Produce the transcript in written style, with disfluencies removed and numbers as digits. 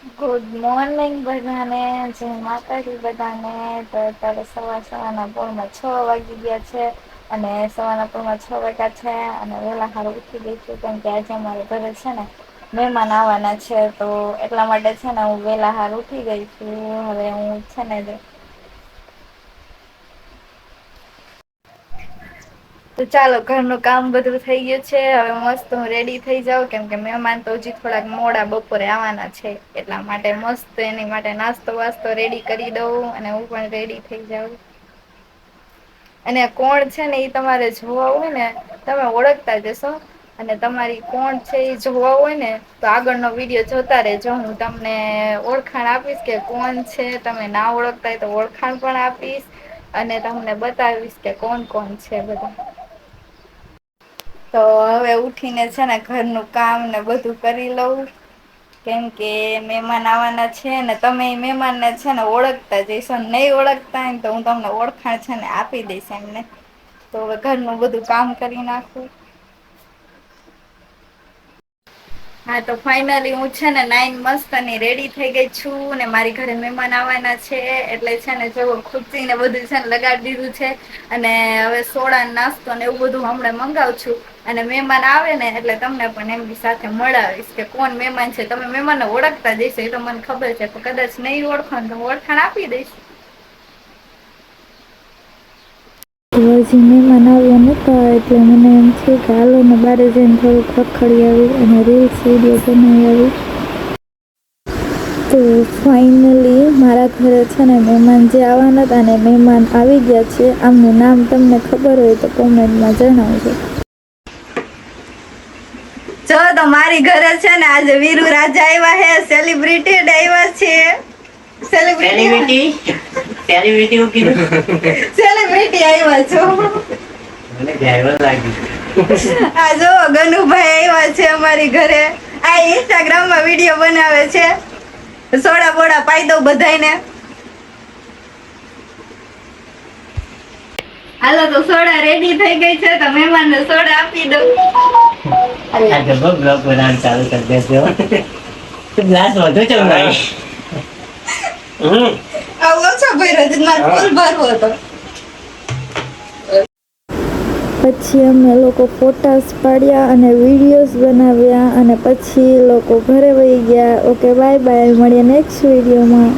Good morning બધાને, જય માતાજી બધાને. તો અત્યારે સવારના પોરમાં 6 વાગી ગયા છે. અને સવારના પોરમાં 6 વાગ્યા છે અને વહેલા હારે ઉઠી ગઈ છું કેમ કે આજે અમારે ઘરે છે ને મહેમાન આવવાના છે. તો એટલા માટે છે ને હું વેલા હાર ઉઠી ગઈ છું. હવે હું છે ને તો ચાલો, ઘરનું કામ બધું થઈ ગયું છે. હવે મસ્ત હું રેડી થઈ જાઉં કેમ કે મહેમાન તો હજી થોડાક મોડા બપોરે આવવાના છે. એટલા માટે મસ્ત એની માટે નાસ્તો વાસ્તો રેડી કરી દઉં અને હું પણ રેડી થઈ જાઉં. અને કોણ છે ને એ તમારે જોવા હોય ને તમે ઓળખતા જશો. અને તમારી કોણ છે એ જોવા હોય ને તો આગળનો વિડીયો જોતા રેજો. હું તમને ઓળખાણ આપીશ કે કોણ છે. તમે ના ઓળખતા હોય તો ઓળખાણ પણ આપીશ. અને તમને બતાવીશ કે કોણ કોણ છે બધા. તો હવે ઉઠીને છે ને ઘરનું કામ ને બધું કરી લઉં. કેમ કે મહેમાન આવવાના છે ને તમે એ મહેમાનને છે ને ઓળખતા જઈશો. નહીં ઓળખતા હોય ને તો હું તમને ઓળખાણ છે ને આપી દઈશ એમને. તો હવે ઘરનું બધું કામ કરી નાખું. હા, તો ફાઈનલી હું છે ને નાઈન મસ્તની રેડી થઈ ગઈ છું ને મારી ઘરે મહેમાન આવવાના છે એટલે છે ને જો ખુરશી ને બધું છે ને લગાડી દીધું છે. અને હવે સોડા નાસ્તો ને એવું બધું હમણાં મંગાવું છું. અને મહેમાન આવે ને એટલે તમને પણ એમની સાથે મળાવીશ કે કોણ મહેમાન છે. તમે મહેમાનને ઓળખતા જ હશો એ તો મને ખબર છે. પણ કદાચ નહીં ઓળખો ને તો હું ઓળખાણ આપી દઈશ. હજી મહેમાન આવ્યા નહોતા એટલે મને એમ છે કે હાલો ને બારે જઈને થોડુંક રખડી આવી અને રીલ્સ વિડીયો બનાવી આવી. તો ફાઇનલી મારા ઘરે છે ને મહેમાન જે આવવાના હતા ને મહેમાન આવી ગયા છે. આમનું નામ તમને ખબર હોય તો કોમેન્ટમાં જણાવજો. જો તો મારી ઘરે છે ને આજે વીરુ રાજા આવ્યા છે. સેલિબ્રિટી આવ્યા છે. સેલિબ્રિટી હું કીધું સેલિબ્રિટી આવ્યા છો. મને ડ્રાઈવર લાગી. આ જો ગનુભાઈ આવ્યા છે અમારી ઘરે. આ ઇન્સ્ટાગ્રામમાં વિડીયો બનાવે છે. સોડા બોડા પાઈ દઉં બધાયને. હાલો, તો સોડા રેડી થઈ ગઈ છે તો મહેમાનને સોડા આપી દઉં. આજે બ્લોગ બનાવવાનું ચાલુ કરી દેજો. ગ્લાસ વધુ ચમડાય. ઓછો ભર્યો છે, મારે ફૂલ ભરવો હતો. પછી અમે લોકો ફોટાસ પાડ્યા અને વિડીયોઝ બનાવ્યા અને પછી લોકો ઘરે વહી ગયા. ઓકે, બાય બાય, મળીએ નેક્સ્ટ વિડીયોમાં.